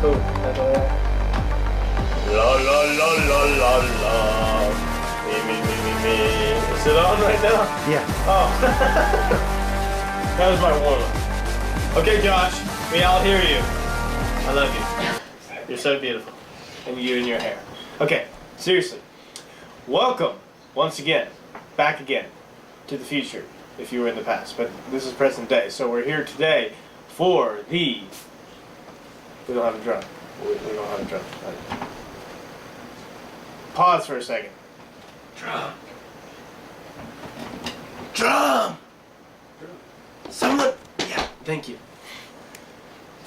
La la la la la la. Me. Is it on right now? Yeah. Oh. That was my warm-up. Okay, Josh, we all hear you. I love you. You're so beautiful. And you and your hair. Okay, seriously. Welcome, once again, back again, to the future, if you were in the past. But this is present day, so we're here today for the... We don't have a drum. We don't have a drum. Pause for a second. Drum! Someone... Yeah, thank you.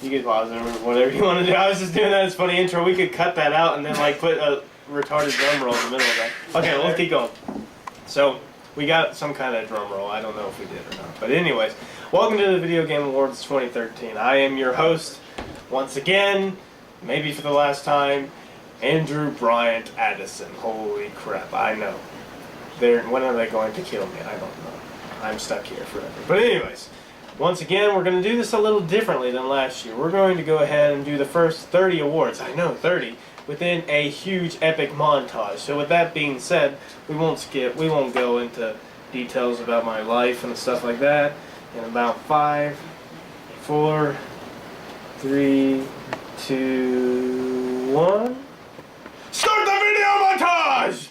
You can pause or whatever you want to do. I was just doing that as a funny intro. We could cut that out and then like put a retarded drum roll in the middle of that. Okay, let's keep going. So, we got some kind of drum roll. I don't know if we did or not. But anyways, welcome to the Video Game Awards 2013. I am your host, once again, maybe for the last time, Andrew Bryant Addison. Holy crap, I know. When are they going to kill me? I don't know. I'm stuck here forever. But anyways, once again, we're going to do this a little differently than last year. We're going to go ahead and do the first 30 awards. I know, 30. Within a huge epic montage. So with that being said, we won't go into details about my life and stuff like that. In about 5, 4, 3, 2, 1. Start the video montage!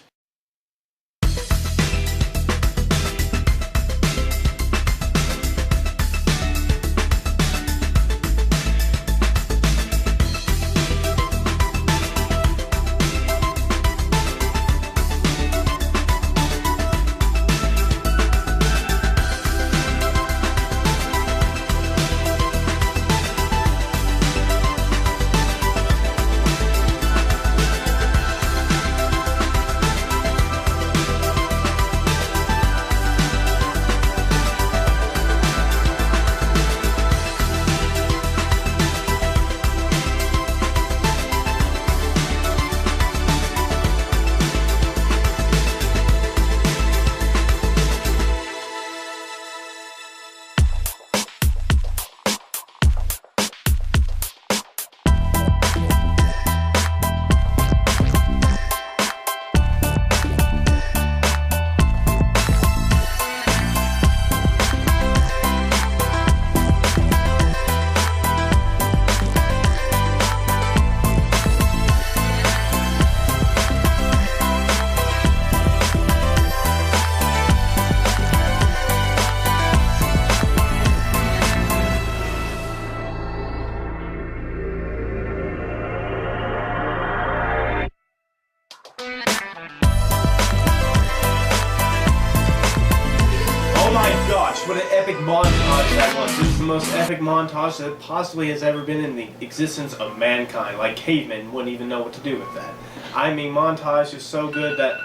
What an epic montage that was. This is the most epic montage that possibly has ever been in the existence of mankind. Like cavemen wouldn't even know what to do with that. I mean, montage is so good that...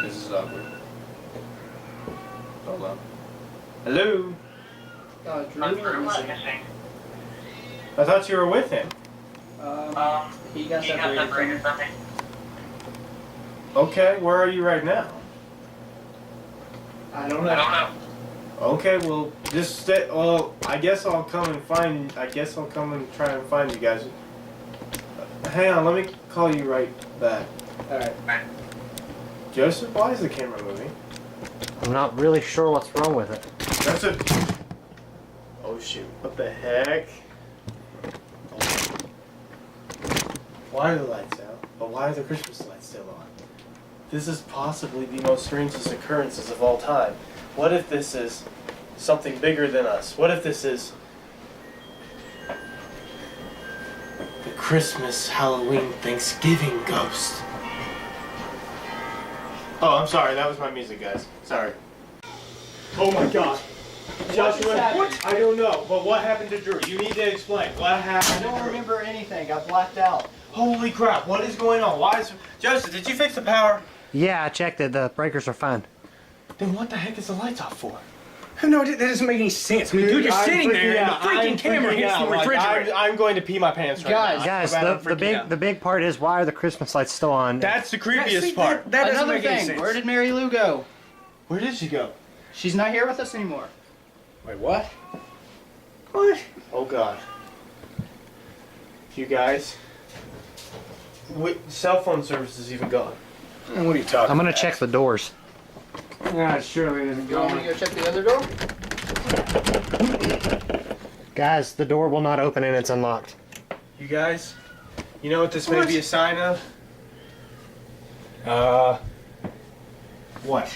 This is awkward. Hold on. Hello? Drew I thought you were with him. he got separated from me. Okay, where are you right now? I don't know. Okay, well, just stay. Well, I guess I'll come and try and find you guys. Hang on, let me call you right back. Alright. Joseph, why is the camera moving? I'm not really sure what's wrong with it. That's a... Oh shoot, what the heck? Why are the lights out? But why are the Christmas lights still on? This is possibly the most strangest occurrences of all time. What if this is something bigger than us? What if this is the Christmas, Halloween, Thanksgiving ghost? Oh, I'm sorry. That was my music, guys. Sorry. Oh my God. Joshua, what? I don't know. But what happened to Drew? You need to explain. What happened? I don't remember anything. I blacked out. Holy crap. What is going on? Why is... Joseph, did you fix the power? Yeah, I checked it. The breakers are fine. Then what the heck is the lights off for? No, that doesn't make any sense. I mean, dude, you're sitting there and the freaking camera hits the refrigerator. I'm going to pee my pants right now. Guys, the big part is, why are the Christmas lights still on? That's the creepiest part. That doesn't Another make any thing, sense. where did Mary Lou go? Where did she go? She's not here with us anymore. Wait, what? What? Oh God. You guys. Cell phone service is even gone. What are you talking I'm gonna about? check the doors. Nah, surely it isn't You want me to go check the other door? Guys, the door will not open and it's unlocked. You guys. You know what this may be a sign of? What?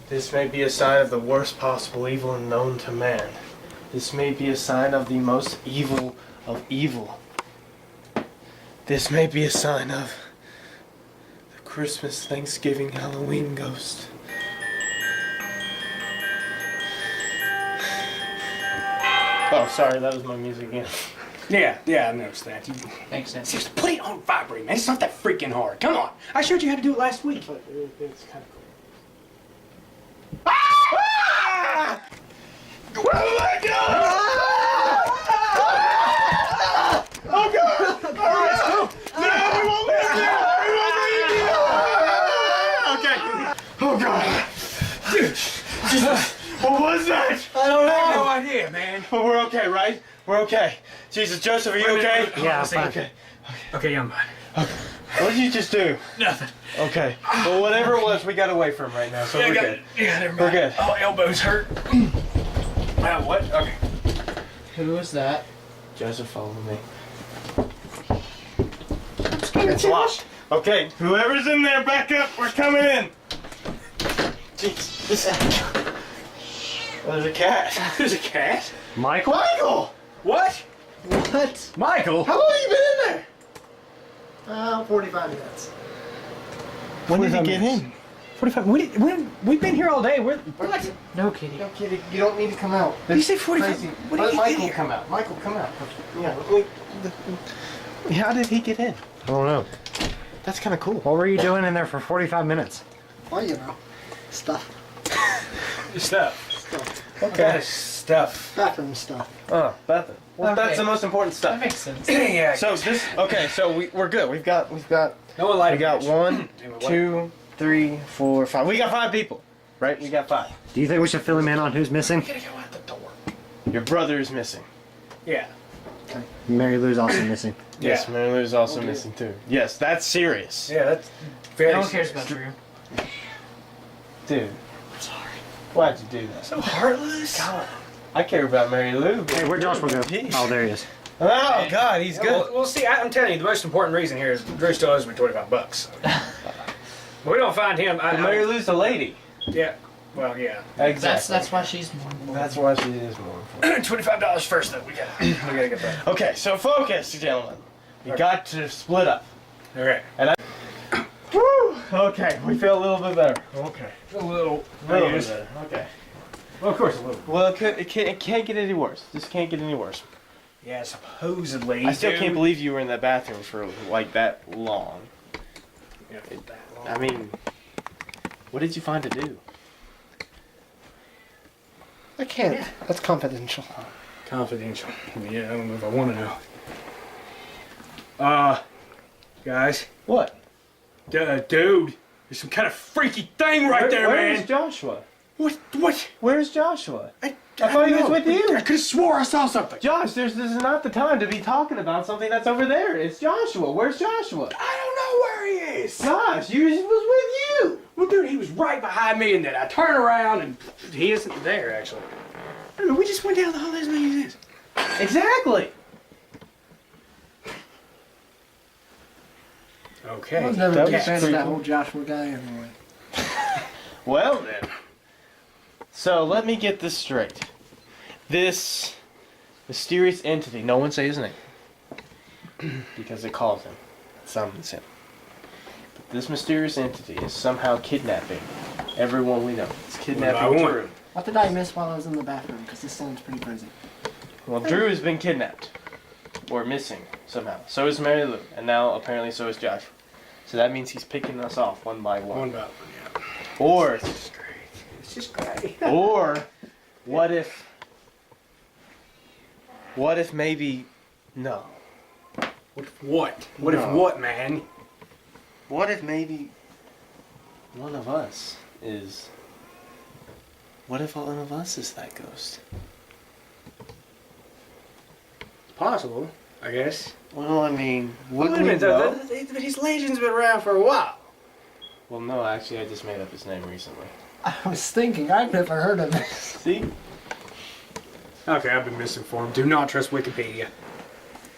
This may be a sign of the worst possible evil known to man. This may be a sign of the most evil of evil. This may be a sign of the Christmas, Thanksgiving, Halloween ghost. Oh, sorry, that was my music again. Yeah, I noticed that. You, Thanks, Nancy. seriously, put it on vibrate, man. It's not that freaking hard. Come on. I showed you how to do it last week. But it's kind of cool. Oh my God! Oh God! No, we won't leave you! We won't leave you! Okay. Oh God! Dude, Jesus, what was that? I have no idea, man. But we're okay, right? We're okay. Jesus, Joseph, are you okay? Yeah, I'm fine. Okay. Okay, I'm fine. What did you just do? Nothing. Okay. Well, whatever it was, we got away from right now, so we're good. Yeah, never mind. We're good. Oh, elbows hurt. What? Okay. Who is that? Joseph, follow me. It's locked. Okay, whoever's in there, back up. We're coming in. Jeez, there's a cat. There's a cat? Michael? Michael! What? What? Michael? How long have you been in there? 45 minutes. When did he 45 get minutes. in? 45. We've been here all day. We're like. No kidding. No kidding. You don't need to come out. You say 45. Crazy. What did Let he Michael get here? come out. Michael, come out. Yeah. How did he get in? I don't know. That's kind of cool. What were you doing in there for 45 minutes? Well, you know, stuff. Stuff. Okay. Stuff. Bathroom stuff. Oh, Bethany. Well, Okay. that's the most important stuff. That makes sense. Yeah. So this. Okay. So we're good. We've got. No one lied. We got 1, Anyway, 2, 3, 4, 5. We got 5 people, right? We got 5. Do you think we should fill him in on who's missing? Gotta go out the door. Your brother is missing. Yeah. Mary Lou's also missing. Yes, Yeah. Mary Lou's also missing too. Yes, that's serious. Yeah, that's very. No one cares about Drew. Dude. Sorry. Why'd you do that? So heartless. God. I care about Mary Lou. Hey, where'd Joshua go? Jeez. Oh, there he is. Oh, God, he's good. Well, see, I'm telling you, the most important reason here is Drew still owes me $25. We don't find him. Mary Lou's a lady. Yeah. Well, yeah. Exactly. That's why she's more important. That's why she is more important. $25 first, though. We gotta get that. Okay, so focus, gentlemen. We got to split up. All right. Woo! Okay, we feel a little bit better. Okay. A little. Little bit better. Okay. Well, of course, a little. Well, it can't get any worse. This can't get any worse. Yeah, supposedly. I still can't believe you were in that bathroom for like that long. Yeah, that long. I mean, what did you find to do? I can't. That's confidential. Confidential. Yeah, I don't know if I want to know. Guys. What? Dude, there's some kind of freaky thing right there, Where's man. Joshua? What? Where's Joshua? I thought he was don't with know. you. I could have swore I saw something. Josh, this is not the time to be talking about something that's over there. It's Joshua. Where's Joshua? I don't know where he is. Josh, he was with you. Well, dude, he was right behind me, and then I turn around, and he isn't there, actually. I don't know, we just went down the hall as many as this. Exactly. Okay. I was never a That big was fan of pretty that cool. whole Joshua guy anyway. Well then. So let me get this straight. This mysterious entity, no one say his name. Because it calls him. It summons him. But this mysterious entity is somehow kidnapping everyone we know. It's kidnapping One by one. Drew. What did I miss while I was in the bathroom? Because this sounds pretty crazy. Well, Drew has been kidnapped. Or missing, somehow. So is Mary Lou. And now, apparently, so is Josh. So that means he's picking us off one by one. One by one, yeah. Or, It's great. It's just great. or, what if maybe, no. What if what? What if No. what, man? What if maybe one of us is, what if one of us is that ghost? Possible, I guess. Well, I mean, Wait wouldn't a we minute, know? but his legend's been around for a while. Well, no, actually, I just made up his name recently. I was thinking, I've never heard of this. See? Okay, I've been misinformed. Do not trust Wikipedia.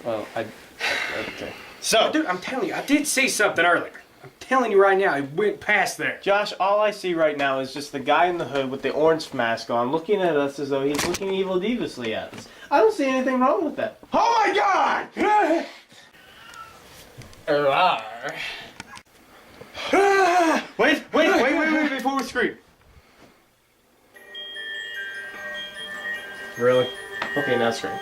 Well, okay. So, Dude, I'm telling you, I did see something earlier. I'm telling you right now, it went past there. Josh, all I see right now is just the guy in the hood with the orange mask on, looking at us as though he's looking evil deviously at us. I don't see anything wrong with that. Oh my God! Wait, before we scream. Really? Okay, now scream.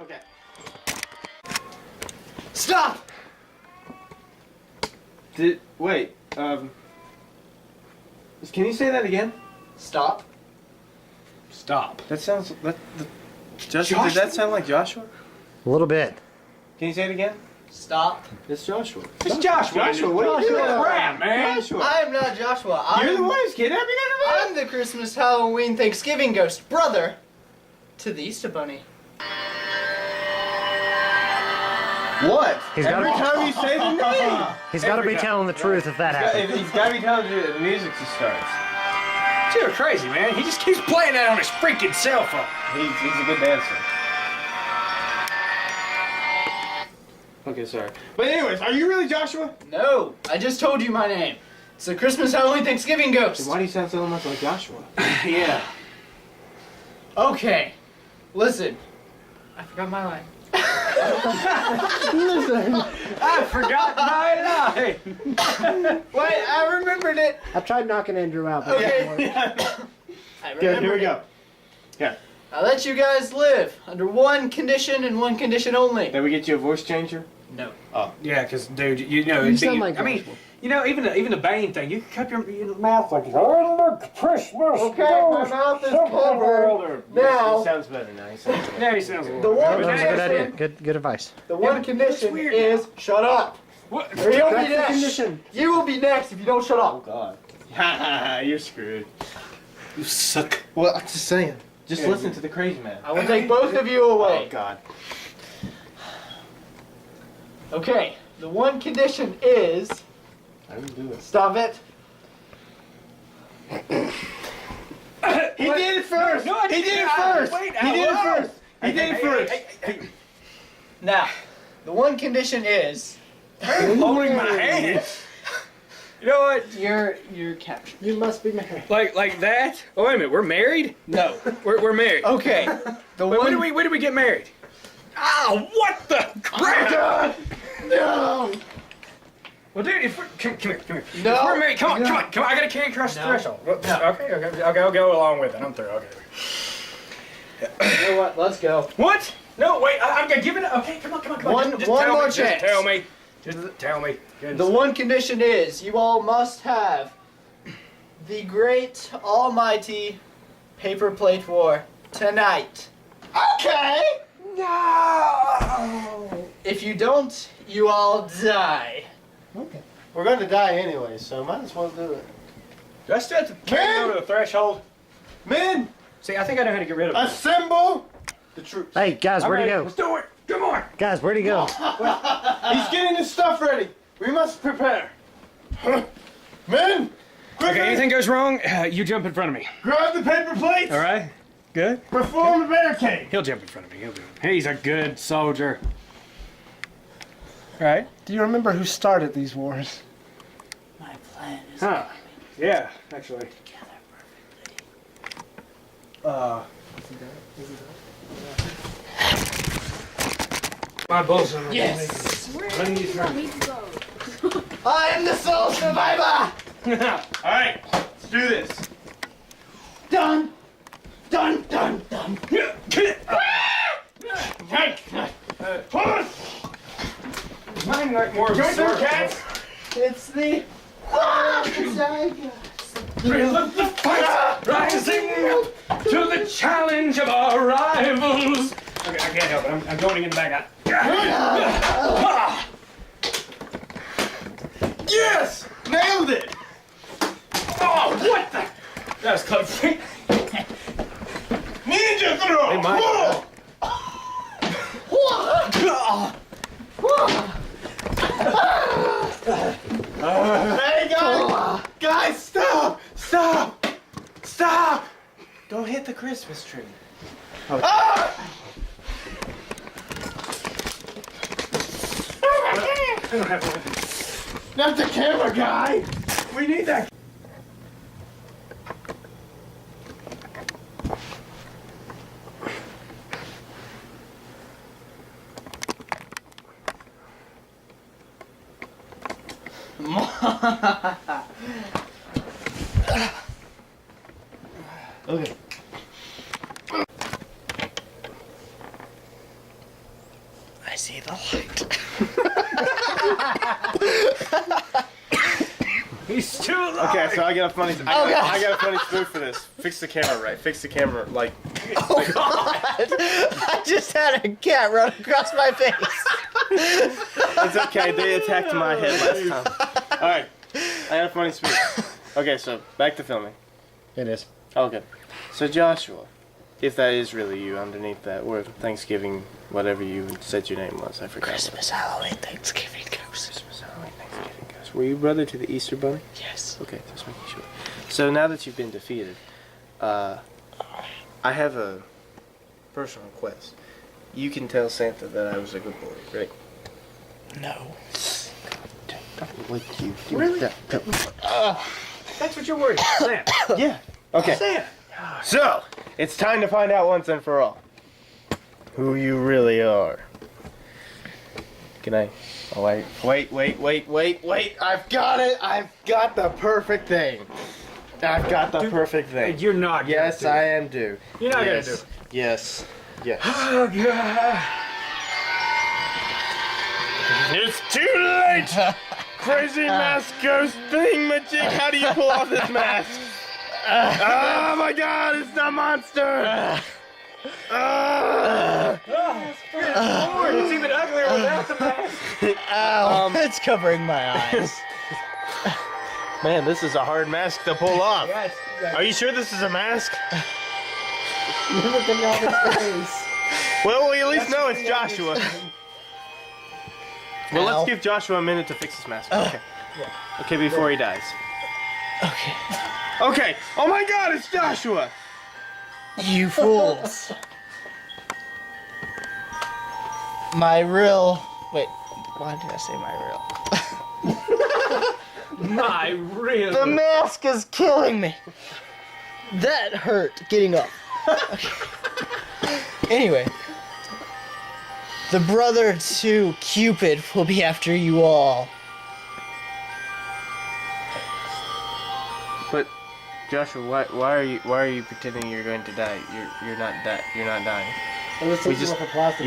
Okay. Stop! Wait, can you say that again? Stop. Stop. That sounds, Joshua, did that sound like Joshua? A little bit. Can you say it again? Stop. It's Joshua. It's Joshua. Joshua, what are you doing? Crap, man. Joshua. I'm not Joshua. You're the one who's kidnapping everybody? I'm the Christmas, Halloween, Thanksgiving ghost brother to the Easter Bunny. What? He's Every gotta- time you say the name! He's got to be telling the truth if that happens. He's got to be telling you the music just starts. You're crazy, man. He just keeps playing that on his freaking cell phone. He's a good dancer. Okay, sorry. But anyways, are you really Joshua? No, I just told you my name. It's the Christmas, Halloween, Thanksgiving ghost. Why do you sound so much like Joshua? Yeah. Okay, listen. I forgot my line. I forgot my line. Wait, I remembered it. I tried knocking Andrew out, but Okay. I Good, here we remembered go. it. Yeah. I let you guys live under one condition and one condition only. Did we get you a voice changer? No. Yeah, because, dude, you know, You it'd sound be, like I mean, Joshua. you know, even the Bane thing, you can cup your mouth like, oh, look, Christmas. Okay, my mouth is covered. Now- He sounds better now. He sounds better. Yeah, he sounds a little The one that was a good condition, idea. Good advice. the one but condition it's weird is shut up. What? Or you'll be That's the next. condition. You will be next if you don't shut Oh, up. God. Ha you're screwed. You suck. Well, I'm just saying. Just Yeah, listen to the crazy man. I will take both of you away. Oh, God. Okay, the one condition is... I didn't do it. Stop it. He did it first! No, I he did it didn't. first! Wait, he did it hello. first! He did it first! Now, the one condition is... Holding my hand. You know what? You're captured. You must be married. Like that? Oh, wait a minute. We're married? No. We're married. Okay. The Wait, one... when did we get married? Oh, what the crap? No! Well, dude, if we're come here. No. If we're married, come on. No. I gotta carry across the No. threshold. No. Okay, I'll go along with it. I'm through. Okay. You know what? Let's go. What? No, wait. I'm gonna give it. Okay, come on. One Just more tell me, chance. Just tell me. Just tell me. The one condition is you all must have the great almighty paper plate war tonight. Okay. No. If you don't, you all die. Okay. We're going to die anyway, so might as well do it. Do I still have to carry over the threshold? Men! See, I think I know how to get rid of it. Assemble the troops. Hey, guys, where'd he go? Let's do it. Come on. Guys, where'd he go? He's getting his stuff ready. We must prepare. Men! Quickly! Okay, anything goes wrong, you jump in front of me. Grab the paper plates. All right? Good? Perform the barricade. He'll jump in front of me. He'll do it. He's a good soldier. Right? Do you remember who started these wars? My plan is Huh. Yeah, actually. together perfectly. My bullshit. Yes. Let me try. I am the sole survivor. Alright, let's do this. Done. Done. Done. Done. Mine like more of a sword. It's the. The fight rising to the challenge of our rivals. Okay, I can't help it. I'm going in the back. Yes! Nailed it! Oh, what the? That was close. Ninja throw! Hey, Mike. Hey guys! Guys, stop! Stop! Stop! Don't hit the Christmas tree. Oh. Ah! Not the camera guy! We need that. Okay. I see the light. He's too alive. Okay, so I got a funny. I got a funny spoof for this. Fix the camera right. Fix the camera like. Oh God! I just had a cat run across my face. It's okay. They attacked my head last time. All right. I got a funny spoof. Okay, so back to filming. It is. Okay. So Joshua, if that is really you underneath that word Thanksgiving, whatever you said your name was, I forgot. Christmas, Halloween, Thanksgiving, Ghost. Christmas, Halloween, Thanksgiving, Ghost. Were you brother to the Easter Bunny? Yes. Okay, just making sure. So now that you've been defeated, I have a personal request. You can tell Santa that I was a good boy, right? No. With you. Really? That's what you're worried about, Sam. Yeah. Okay. Sam. So, it's time to find out once and for all who you really are. Can I? Oh, wait. I've got it. I've got the perfect thing. I've got the perfect thing. You're not. Yes, I am due. You're not yes. gonna do. Yes. Yes. Oh God. It's too late! Crazy mask ghost thingamajig. How do you pull off this mask? Oh my God! It's the monster! It's even uglier without the mask. Ow! It's covering my eyes. Man, this is a hard mask to pull off. Yes. Are you sure this is a mask? Everything off his face. Well, we at least know it's Joshua. Well, Ow. let's give Joshua a minute to fix his mask. Okay. Okay, before he dies. Okay. Okay. Oh my God, it's Joshua. You fools. My real. Wait. Why did I say my real? My real. The mask is killing me. That hurt getting up. Okay. Anyway. The brother to Cupid will be after you all. But Joshua, why are you pretending you're going to die? You're not dying. We just hit you with a plastic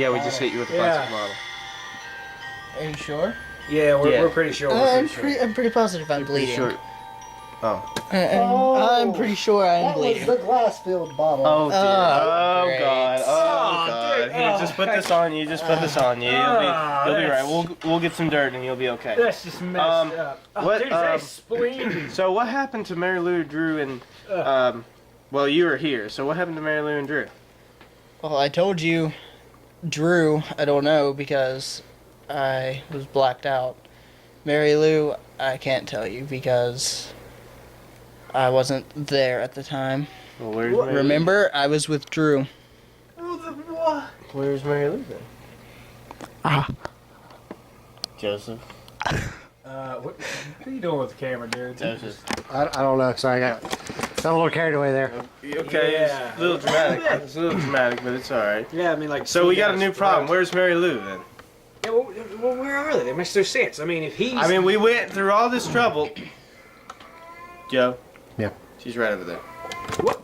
bottle. Are you sure? Yeah, we're Yeah. pretty sure. I'm pretty positive I'm bleeding. Sure. Oh. I'm pretty sure I'm bleeding. the glass-filled bottle. Oh dear. Oh great. God. Oh Oh, God. dude. Here, just put this on you. Just put this on you. You'll be right. We'll get some dirt and you'll be okay. That's just messed up. Oh, what, dude, that's spleen. So what happened to Mary Lou, Drew, and well, you were here. So what happened to Mary Lou and Drew? Well, I told you, Drew, I don't know because I was blacked out. Mary Lou, I can't tell you because I wasn't there at the time. Well, where's Mary Lou? Remember, I was with Drew. Where's Mary Lou then? Joseph. What are you doing with the camera, dude? Joseph. I don't know. Sorry, I got a little carried away there. Okay, Yeah. it's a little dramatic. It's a little dramatic, but it's all right. Yeah, I mean, like. So we got a new problem. Where's Mary Lou then? Yeah, well, where are they? That makes no sense. I mean, if he's. I mean, we went through all this trouble. Joe. Yeah. She's right over there.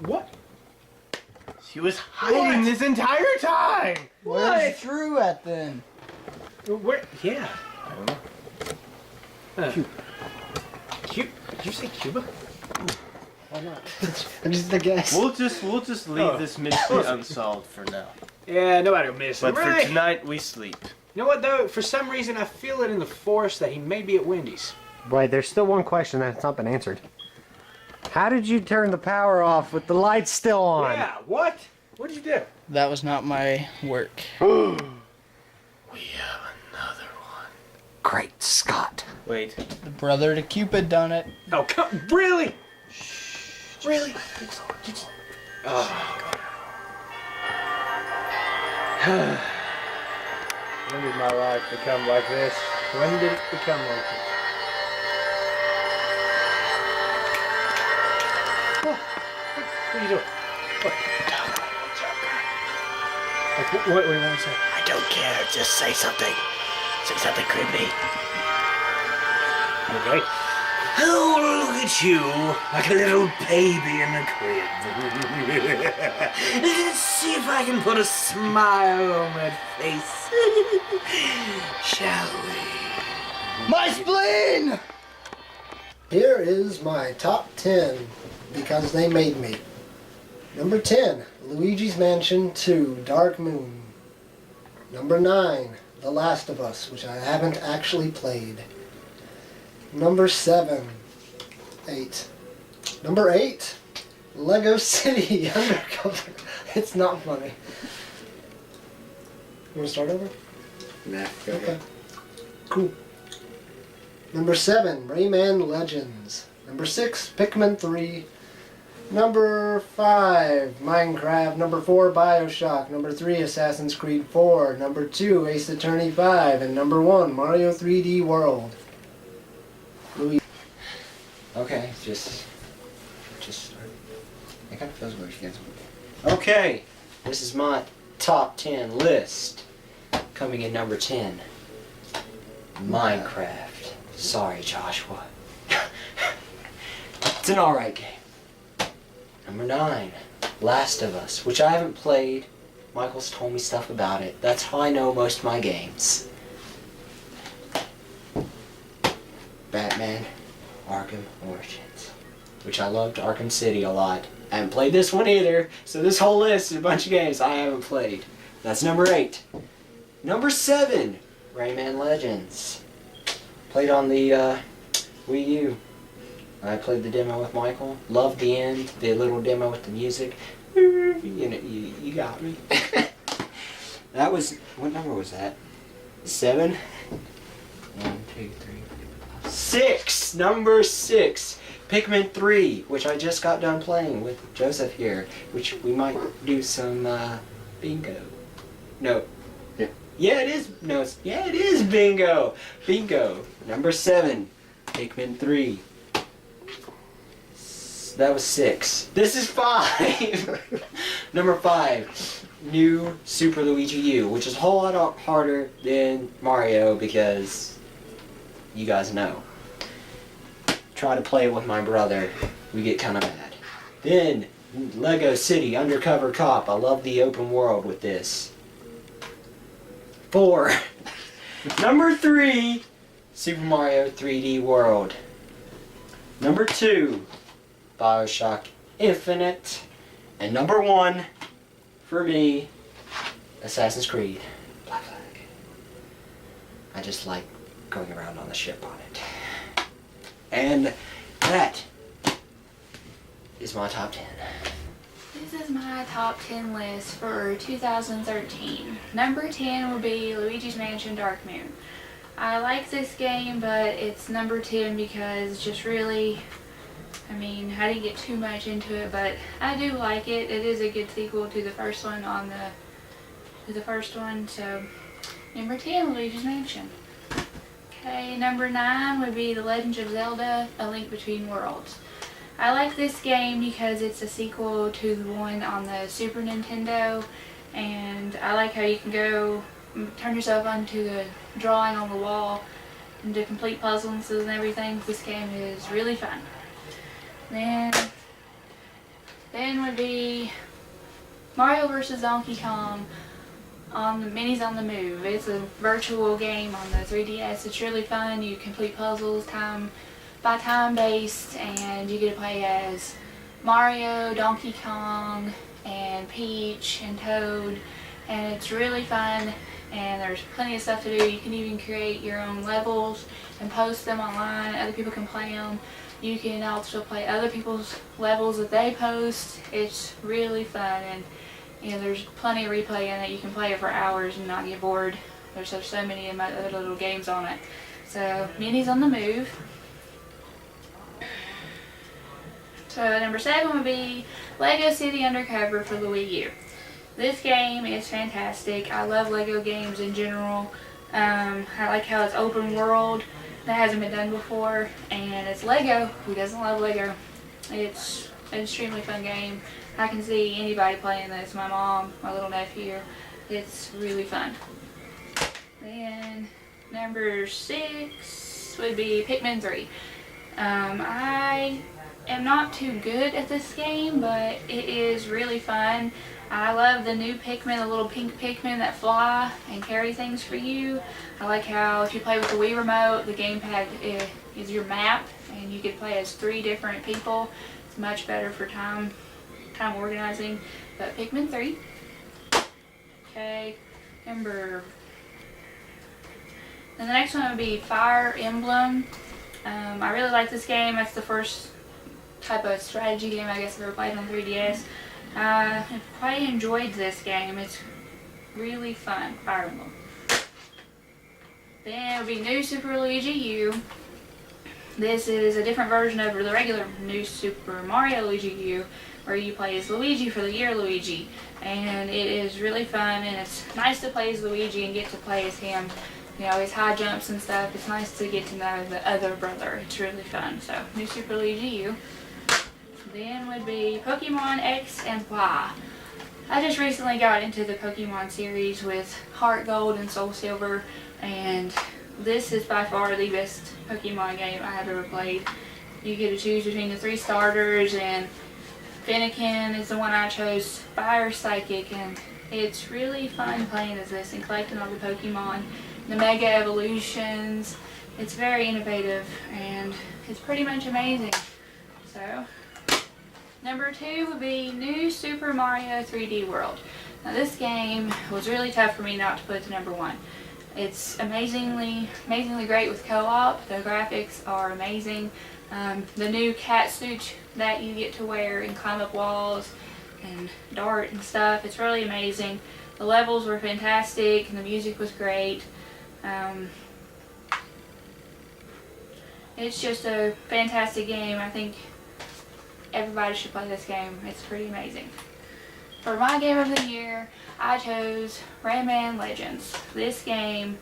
What? She was hiding this entire time. Where's Drew at then? Where? Yeah. I don't know. Did you say Cuba? Why not? I'm just a guess. We'll just leave this mystery unsolved for now. Yeah, nobody will miss But him. for Really? tonight, we sleep. You know what, though? For some reason, I feel it in the force that he may be at Wendy's. Wait, there's still one question that's not been answered. How did you turn the power off with the lights still on? Yeah, what? What'd you do? That was not my work. We have another one. Great Scott. Wait. The brother to Cupid done it. Oh, come, really? Really? When did my life become like this? When did it become like this? What are you doing? What do you want to say? I don't care. Just say something. Say something creepy. Okay. Oh, look at you, like a little baby in a crib. Let's see if I can put a smile on that face. Shall we? My spleen! Here is my top 10 because they made me. Number 10, Luigi's Mansion 2, Dark Moon. Number 9, The Last of Us, which I haven't actually played. Number 8. Number 8, Lego City Undercover. It's not funny. You want to start over? Nah, go Okay. Cool. Number 7, Rayman Legends. Number 6, Pikmin 3. Number 5, Minecraft. Number 4, Bioshock. Number 3, Assassin's Creed 4. Number 2, Ace Attorney 5. And number 1, Mario 3D World. Luigi. Okay, just start. It kind of feels weird against me. Okay, this is my top 10 list. Coming in number 10, Minecraft. Sorry, Joshua. It's an alright game. Number 9, Last of Us, which I haven't played. Michael's told me stuff about it. That's how I know most of my games. Batman Arkham Origins, which I loved Arkham City a lot. I haven't played this one either, so this whole list is a bunch of games I haven't played. That's number 8. Number 7, Rayman Legends. Played on the Wii U. I played the demo with Michael. Loved the end, the little demo with the music. You know, you got me. That was, what number was that? 7? 1, 2, 3, 4, 5, 6. Number 6. Pikmin 3, which I just got done playing with Joseph here, which we might do some bingo. No. Yeah, it is. No, yeah, it is bingo. Bingo. Number 7. Pikmin 3. That was 6. This is 5. Number 5. New Super Luigi U, which is a whole lot harder than Mario because you guys know. Try to play with my brother, we get kind of mad. Then, Lego City Undercover Cop. I love the open world with this. 4. Number 3, Super Mario 3D World. Number 2, Bioshock Infinite. And number 1, for me, Assassin's Creed Black Flag. I just like going around on the ship on it. And that is my top 10. This is my top 10 list for 2013. Number 10 will be Luigi's Mansion Dark Moon. I like this game, but it's number 10 because just really, I mean, I didn't get too much into it, but I do like it. It is a good sequel to the first one so number 10, Luigi's Mansion. Okay, number 9 would be The Legend of Zelda: A Link Between Worlds. I like this game because it's a sequel to the one on the Super Nintendo, and I like how you can go turn yourself onto the drawing on the wall and do complete puzzles and everything. This game is really fun. Then would be Mario vs. Donkey Kong on the Minis on the Move. It's a virtual game on the 3DS. It's really fun. You complete puzzles time based, and you get to play as Mario, Donkey Kong, and Peach and Toad, and it's really fun. And there's plenty of stuff to do. You can even create your own levels and post them online. Other people can play them. You can also play other people's levels that they post. It's really fun, and you know, there's plenty of replay in it. You can play it for hours and not get bored. There's so many of my other little games on it. So Minnie's on the move. So number 7 would be Lego City Undercover for the Wii U. This game is fantastic. I love Lego games in general. I like how it's open world. That hasn't been done before, and it's Lego. Who doesn't love Lego? It's an extremely fun game. I can see anybody playing this. My mom, my little nephew. It's really fun. Then number 6 would be Pikmin 3. I am not too good at this game, but it is really fun. I love the new Pikmin, the little pink Pikmin that fly and carry things for you. I like how if you play with the Wii remote, the gamepad is your map, and you can play as 3 different people. It's much better for time organizing. But Pikmin 3. Okay, and the next one would be Fire Emblem. I really like this game. That's the first type of strategy game I guess I've ever played on 3DS. I quite enjoyed this game. It's really fun. Fire Emblem. Then it would be New Super Luigi U. This is a different version of the regular New Super Mario Luigi U, where you play as Luigi for the year Luigi. And it is really fun, and it's nice to play as Luigi and get to play as him. You know, his high jumps and stuff. It's nice to get to know the other brother. It's really fun. So, New Super Luigi U. Then would be Pokemon X and Y. I just recently got into the Pokemon series with Heart Gold and Soul Silver, and this is by far the best Pokemon game I have ever played. You get to choose between the 3 starters, and Fennekin is the one I chose, Fire Psychic, and it's really fun playing as this and collecting all the Pokemon, the Mega Evolutions. It's very innovative, and it's pretty much amazing. So, number 2 would be New Super Mario 3D World. Now this game was really tough for me not to put to number 1. It's amazingly great with co-op. The graphics are amazing. The new cat suit that you get to wear and climb up walls and dart and stuff, it's really amazing. The levels were fantastic and the music was great. It's just a fantastic game. I think everybody should play this game. It's pretty amazing. For my game of the year, I chose Rayman Legends. This game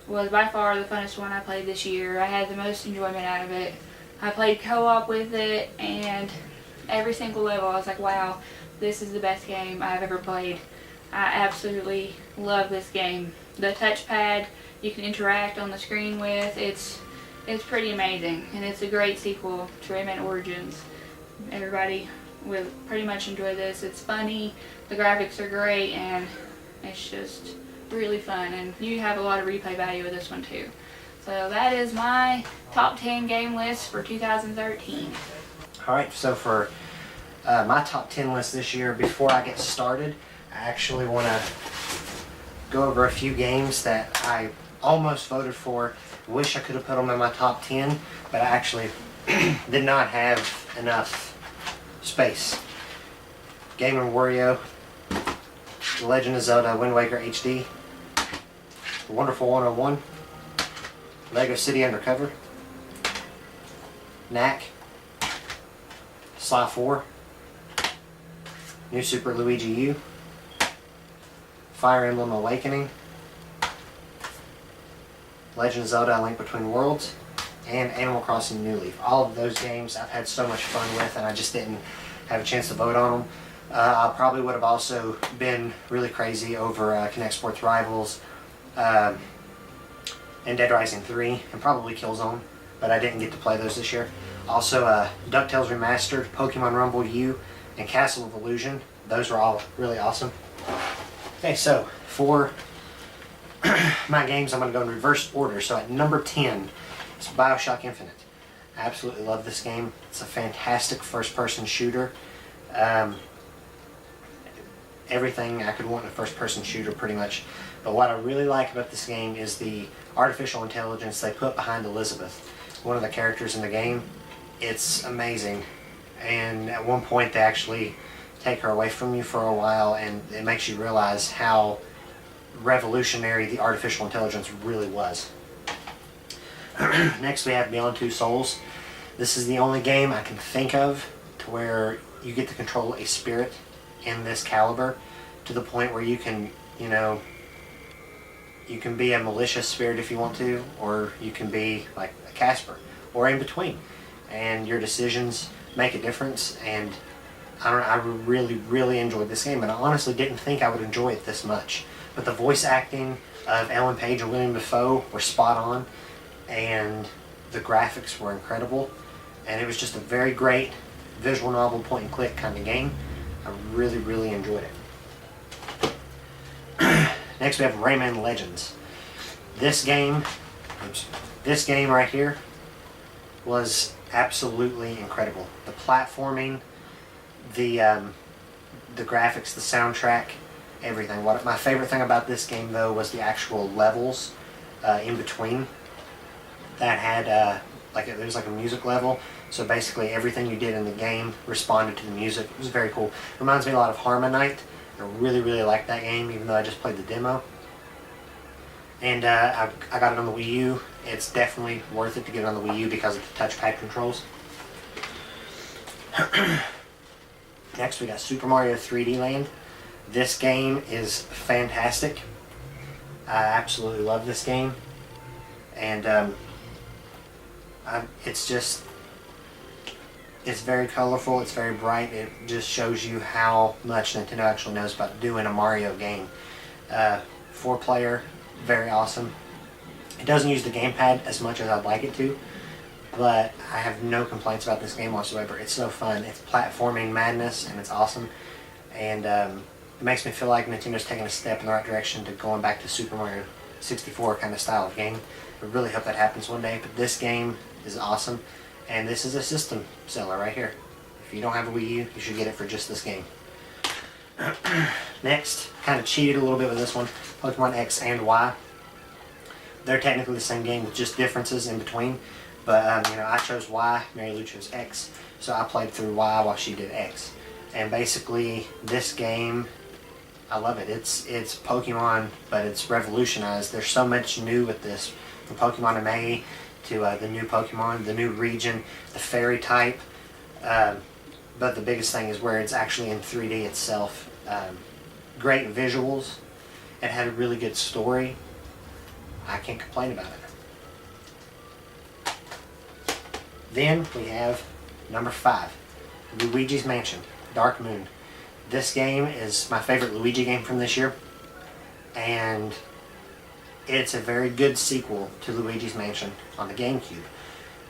was by far the funnest one I played this year. I had the most enjoyment out of it. I played co-op with it, and every single level I was like, wow, this is the best game I've ever played. I absolutely love this game. The touchpad you can interact on the screen with, it's pretty amazing, and it's a great sequel to Rayman Origins. Everybody will pretty much enjoy this. It's funny, the graphics are great, and it's just really fun, and you have a lot of replay value with this one too. So that is my top 10 game list for 2013. Alright, so for my top 10 list this year, before I get started, I actually want to go over a few games that I almost voted for. Wish I could have put them in my top 10, but I actually did not have enough space. Game & Wario, The Legend of Zelda Wind Waker HD, The Wonderful 101, Lego City Undercover, Knack, Sly 4, New Super Luigi U, Fire Emblem Awakening, Legend of Zelda: A Link Between Worlds, and Animal Crossing New Leaf. All of those games I've had so much fun with, and I just didn't have a chance to vote on them. I probably would have also been really crazy over Connect Sports Rivals and Dead Rising 3, and probably Killzone, but I didn't get to play those this year. Also, DuckTales Remastered, Pokemon Rumble U, and Castle of Illusion. Those were all really awesome. Okay, so for my games, I'm going to go in reverse order. So at number 10, it's BioShock Infinite. I absolutely love this game. It's a fantastic first-person shooter. Everything I could want in a first-person shooter, pretty much. But what I really like about this game is the artificial intelligence they put behind Elizabeth, one of the characters in the game. it's amazing. And at one point they actually take her away from you for a while, and it makes you realize how revolutionary the artificial intelligence really was. Next we have Beyond Two Souls. This is the only game I can think of to where you get to control a spirit in this caliber, to the point where you can, you know, you can be a malicious spirit if you want to, or you can be like a Casper, or in between. And your decisions make a difference, and I really enjoyed this game, and I honestly didn't think I would enjoy it this much. But the voice acting of Ellen Page and William Dafoe were spot on, and the graphics were incredible, and it was just a very great visual novel point and click kind of game. I really enjoyed it. Next we have Rayman Legends. This game right here was absolutely incredible. The platforming, the graphics, the soundtrack, everything. What my favorite thing about this game though was the actual levels in between that had there was like a music level. So basically everything you did in the game responded to the music. It was very cool. Reminds me a lot of Harmonite. I really liked that game, even though I just played the demo. And I got it on the Wii U. It's definitely worth it to get it on the Wii U because of the touchpad controls. Next we got Super Mario 3D Land. This game is fantastic. I absolutely love this game. And it's very colorful, it's very bright. It just shows you how much Nintendo actually knows about doing a Mario game. 4-player, very awesome. It doesn't use the gamepad as much as I'd like it to, but I have no complaints about this game whatsoever. It's so fun. It's platforming madness, and it's awesome. And it makes me feel like Nintendo's taking a step in the right direction to going back to Super Mario 64 kind of style of game. I really hope that happens one day, but this game is awesome. And this is a system seller right here. If you don't have a Wii U, you should get it for just this game. Next, kind of cheated a little bit with this one, Pokemon X and Y. They're technically the same game with just differences in between. But, you know, I chose Y, Mary Lou chose X. So I played through Y while she did X. And basically, this game, I love it. It's Pokemon, but it's revolutionized. There's so much new with this. From Pokemon MA to the new Pokemon, the new region, the fairy type. But the biggest thing is where it's actually in 3D itself. Great visuals. It had a really good story. I can't complain about it. Then we have number 5, Luigi's Mansion, Dark Moon. This game is my favorite Luigi game from this year, and it's a very good sequel to Luigi's Mansion on the GameCube.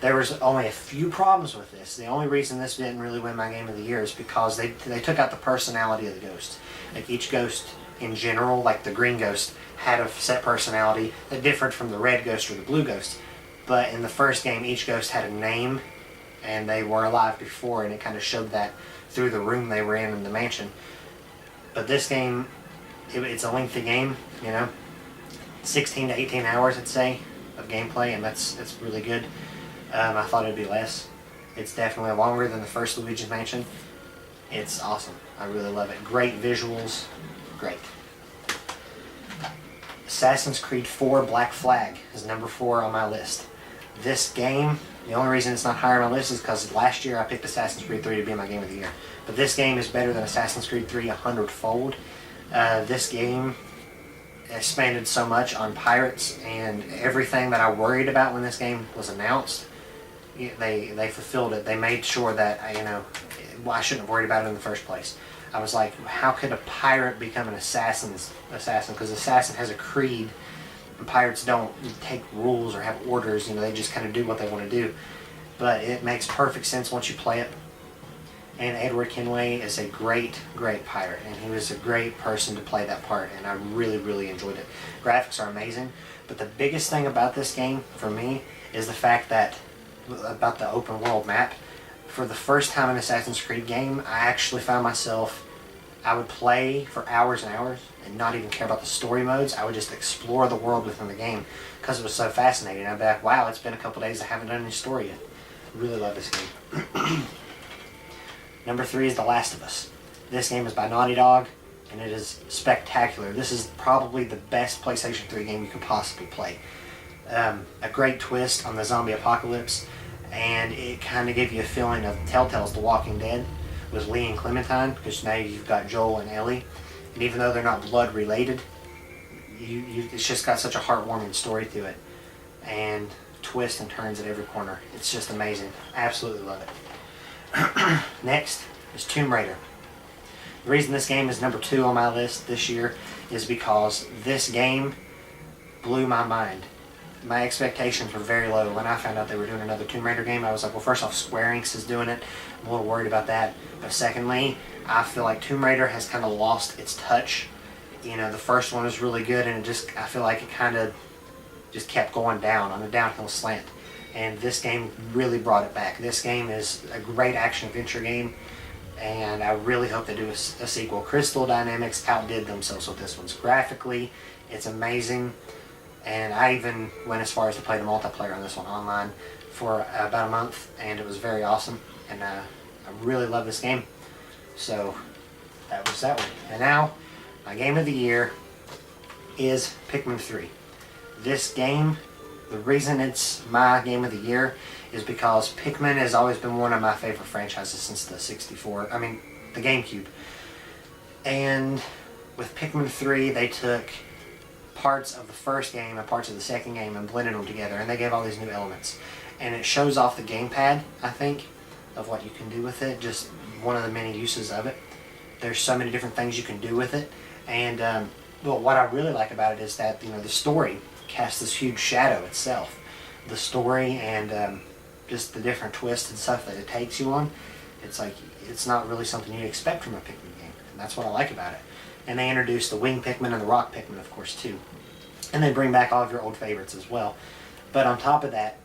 There was only a few problems with this. The only reason this didn't really win my Game of the Year is because they took out the personality of the ghosts. Like each ghost in general, like the green ghost, had a set personality that differed from the red ghost or the blue ghost. But in the first game, each ghost had a name, and they were alive before, and it kind of showed that through the room they were in the mansion. But this game, it's a lengthy game, you know, 16 to 18 hours, I'd say, of gameplay, and that's really good. I thought it'd be less. It's definitely longer than the first Luigi's Mansion. It's awesome. I really love it. Great visuals. Great. Assassin's Creed 4 Black Flag is number 4 on my list. This game, the only reason it's not higher on my list is because last year I picked Assassin's Creed 3 to be my Game of the Year. But this game is better than Assassin's Creed 3 100-fold. This game expanded so much on pirates, and everything that I worried about when this game was announced, they fulfilled it. They made sure that, I shouldn't have worried about it in the first place. I was like, how could a pirate become an assassin? Because assassin has a creed, and pirates don't take rules or have orders. They just kind of do what they want to do. But it makes perfect sense once you play it. And Edward Kenway is a great pirate, and he was a great person to play that part, and I really enjoyed it. Graphics are amazing, but the biggest thing about this game for me is the fact that, about the open world map. For the first time in an Assassin's Creed game, I actually found myself, I would play for hours and hours and not even care about the story modes. I would just explore the world within the game because it was so fascinating. I'd be like, wow, it's been a couple days, I haven't done any story yet. Really love this game. Number 3 is The Last of Us. This game is by Naughty Dog, and it is spectacular. This is probably the best PlayStation 3 game you could possibly play. A great twist on the zombie apocalypse, and it kind of gave you a feeling of Telltale's The Walking Dead with Lee and Clementine, because now you've got Joel and Ellie, and even though they're not blood related, it's just got such a heartwarming story to it, and twists and turns at every corner. It's just amazing. I absolutely love it. Next is Tomb Raider. The reason this game is number 2 on my list this year is because this game blew my mind. My expectations were very low. When I found out they were doing another Tomb Raider game, I was like, well, first off, Square Enix is doing it. I'm a little worried about that. But secondly, I feel like Tomb Raider has kind of lost its touch. You know, the first one was really good, and I feel like it kind of just kept going down on a downhill slant. And this game really brought it back. This game is a great action-adventure game, and I really hope they do a sequel. Crystal Dynamics outdid themselves with this one. Graphically, it's amazing. And I even went as far as to play the multiplayer on this one online for about a month, and it was very awesome. And I really love this game. So that was that one. And now, my game of the year is Pikmin 3. This game, the reason it's my game of the year is because Pikmin has always been one of my favorite franchises since the the GameCube. And with Pikmin 3, they took parts of the first game and parts of the second game and blended them together, and they gave all these new elements. And it shows off the gamepad, I think, of what you can do with it, just one of the many uses of it. There's so many different things you can do with it, and well, what I really like about it is that, you know, the story casts this huge shadow itself. The story and just the different twists and stuff that it takes you on, it's like, it's not really something you'd expect from a Pikmin game, and that's what I like about it. And they introduce the wing Pikmin and the rock Pikmin, of course, too. And they bring back all of your old favorites as well. But on top of that,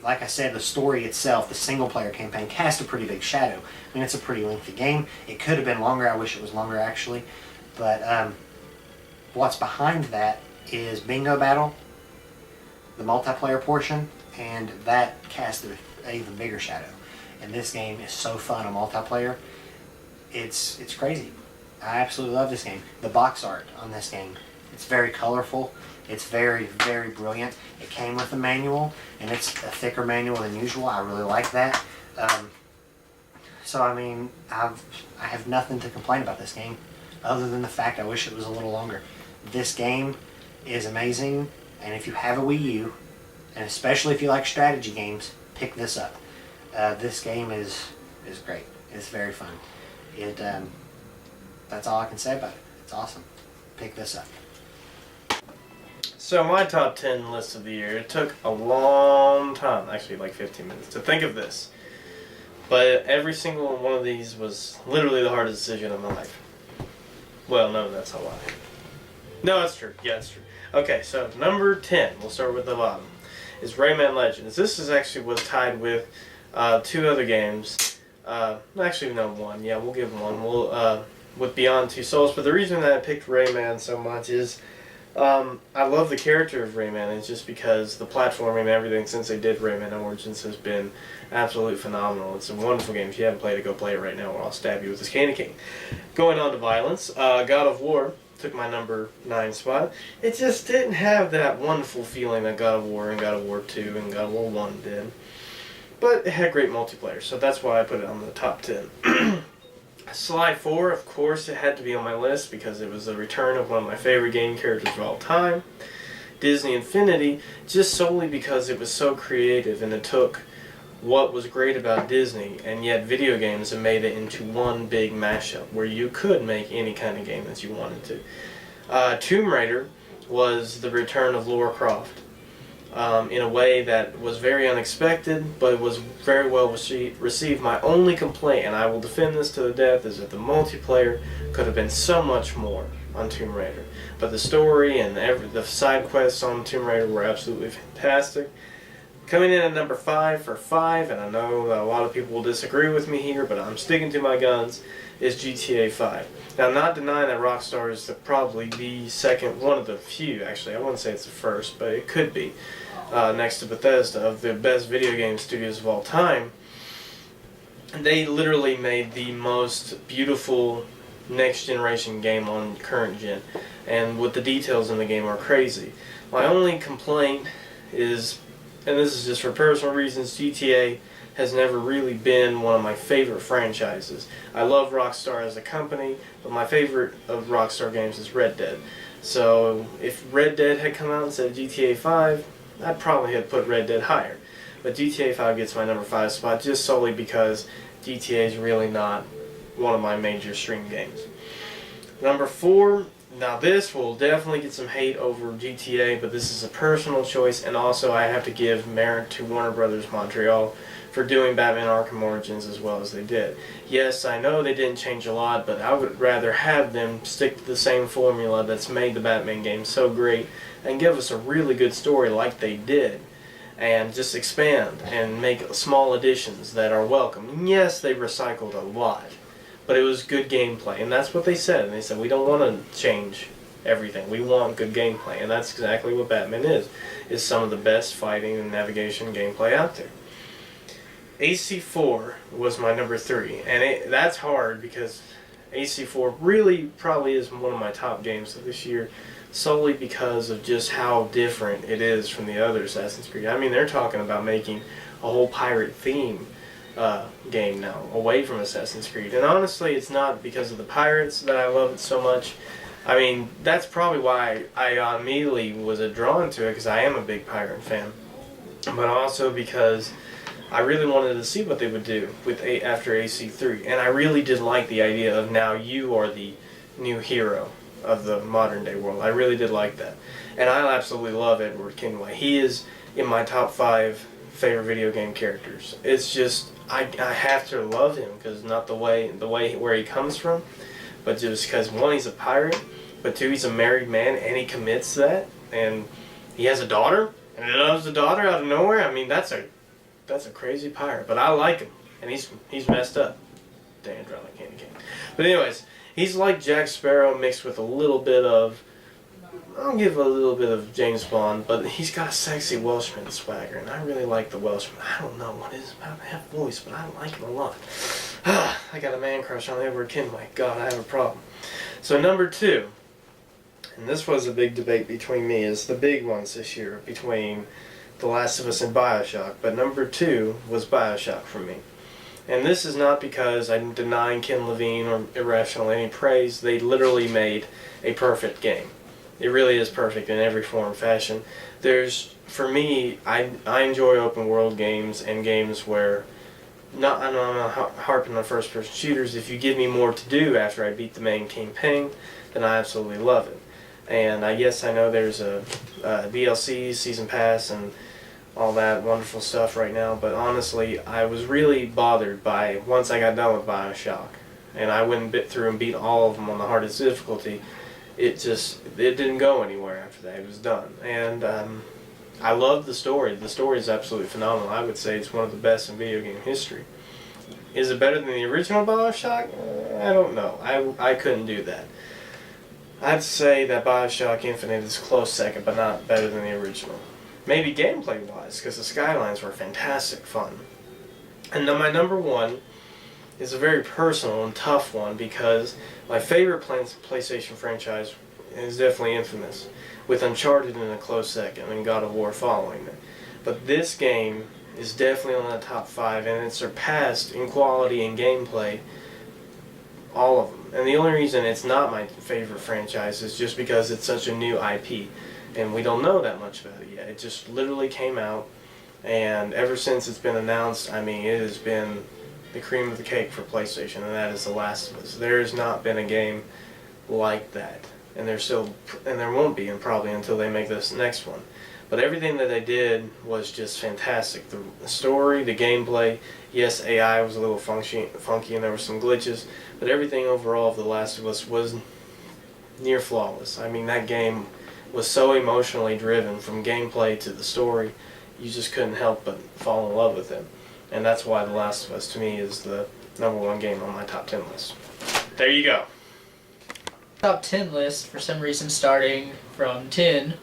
like I said, the story itself, the single-player campaign, cast a pretty big shadow. I mean, it's a pretty lengthy game. It could have been longer. I wish it was longer, actually. But what's behind that is Bingo Battle, the multiplayer portion, and that cast an even bigger shadow. And this game is so fun on multiplayer. It's crazy. I absolutely love this game. The box art on this game, it's very colorful. It's very, very brilliant. It came with a manual, and it's a thicker manual than usual. I really like that. So I mean, I have nothing to complain about this game, other than the fact I wish it was a little longer. This game is amazing, and if you have a Wii U, and especially if you like strategy games, pick this up. This game is great. It's very fun. That's all I can say about it. It's awesome. Pick this up. So my top 10 list of the year, it took a long time, actually like 15 minutes, to think of this. But every single one of these was literally the hardest decision of my life. Well, no, that's a lie. No, that's true. Yeah, that's true. Okay, so number 10, we'll start with the bottom, is Rayman Legends. This is actually was tied with 2 other games. Actually, no, 1. Yeah, we'll give 1. We'll with Beyond Two Souls. But the reason that I picked Rayman so much is I love the character of Rayman. It's just because the platforming and everything since they did Rayman Origins has been absolutely phenomenal. It's a wonderful game. If you haven't played it, go play it right now or I'll stab you with this candy cane. Going on to violence, God of War took my number 9 spot. It just didn't have that wonderful feeling that God of War and God of War 2 and God of War 1 did. But it had great multiplayer, so that's why I put it on the top 10. Sly 4, of course, it had to be on my list because it was the return of one of my favorite game characters of all time. Disney Infinity, just solely because it was so creative and it took what was great about Disney and yet video games and made it into one big mashup where you could make any kind of game that you wanted to. Tomb Raider was the return of Lara Croft. In a way that was very unexpected, but was very well received. My only complaint, and I will defend this to the death, is that the multiplayer could have been so much more on Tomb Raider. But the story and the side quests on Tomb Raider were absolutely fantastic. Coming in at number 5 for 5, and I know that a lot of people will disagree with me here, but I'm sticking to my guns, is GTA 5. Now, I'm not denying that Rockstar is probably the second, one of the few, actually, I wouldn't say it's the first, but it could be, next to Bethesda, of the best video game studios of all time. They literally made the most beautiful next generation game on current gen, and what the details in the game are crazy. My only complaint is, and this is just for personal reasons, GTA has never really been one of my favorite franchises. I love Rockstar as a company, but my favorite of Rockstar games is Red Dead. So if Red Dead had come out instead of GTA 5, I'd probably have put Red Dead higher. But GTA 5 gets my number 5 spot just solely because GTA is really not one of my major stream games. Number 4, now this will definitely get some hate over GTA, but this is a personal choice, and also I have to give merit to Warner Brothers Montreal for doing Batman Arkham Origins as well as they did. Yes, I know they didn't change a lot, but I would rather have them stick to the same formula that's made the Batman game so great and give us a really good story like they did, and just expand and make small additions that are welcome. And yes, they recycled a lot, but it was good gameplay, and that's what they said. And they said, we don't want to change everything. We want good gameplay, and that's exactly what Batman is some of the best fighting and navigation gameplay out there. AC4 was my number 3, and that's hard because AC4 really probably is one of my top games of this year, solely because of just how different it is from the other Assassin's Creed. I mean, they're talking about making a whole pirate theme game now, away from Assassin's Creed. And honestly, it's not because of the pirates that I love it so much. I mean, that's probably why I immediately was drawn to it, because I am a big pirate fan. But also because I really wanted to see what they would do with after AC3. And I really did like the idea of now you are the new hero of the modern day world. I really did like that. And I absolutely love Edward Kenway. He is in my top 5 favorite video game characters. It's just, I have to love him, because not the way where he comes from, but just because, 1, he's a pirate, but 2, he's a married man, and he commits to that, and he has a daughter, and he loves the daughter out of nowhere. I mean, that's a crazy pirate, but I like him, and he's messed up. Damn, dry like candy cane. But anyways, he's like Jack Sparrow mixed with a little bit of, I'll give a little bit of James Bond, but he's got a sexy Welshman swagger, and I really like the Welshman. I don't know what it is about that voice, but I like him a lot. I got a man crush on Edward Kenway. God, I have a problem. So number 2, and this was a big debate between me, is the big ones this year, between The Last of Us and BioShock, but number 2 was BioShock for me. And this is not because I'm denying Ken Levine or Irrational any praise. They literally made a perfect game. It really is perfect in every form and fashion. For me, I enjoy open world games and games where, I'm not harping on first person shooters. If you give me more to do after I beat the main campaign, then I absolutely love it. And yes, I know there's a DLC, season pass, and all that wonderful stuff right now, but honestly, I was really bothered by, once I got done with BioShock, and I went and bit through and beat all of them on the hardest difficulty, it didn't go anywhere after that. It was done. And I love the story. The story is absolutely phenomenal. I would say it's one of the best in video game history. Is it better than the original BioShock? I don't know. I couldn't do that. I'd say that BioShock Infinite is close second, but not better than the original. Maybe gameplay-wise, because the skylines were fantastic fun. And then my number 1 is a very personal and tough one, because my favorite PlayStation franchise is definitely Infamous, with Uncharted in a close second and God of War following it. But this game is definitely on the top 5, and it surpassed in quality and gameplay all of them. And the only reason it's not my favorite franchise is just because it's such a new IP, and we don't know that much about it yet. It just literally came out, and ever since it's been announced, I mean, it has been the cream of the cake for PlayStation, and that is The Last of Us. There has not been a game like that, and there won't be, and probably until they make this next one. But everything that they did was just fantastic. The story, the gameplay, yes, AI was a little funky and there were some glitches, but everything overall of The Last of Us was near flawless. I mean, that game was so emotionally driven, from gameplay to the story, you just couldn't help but fall in love with it. And that's why The Last of Us, to me, is the number 1 game on my top 10 list. There you go. Top 10 list, for some reason starting from 10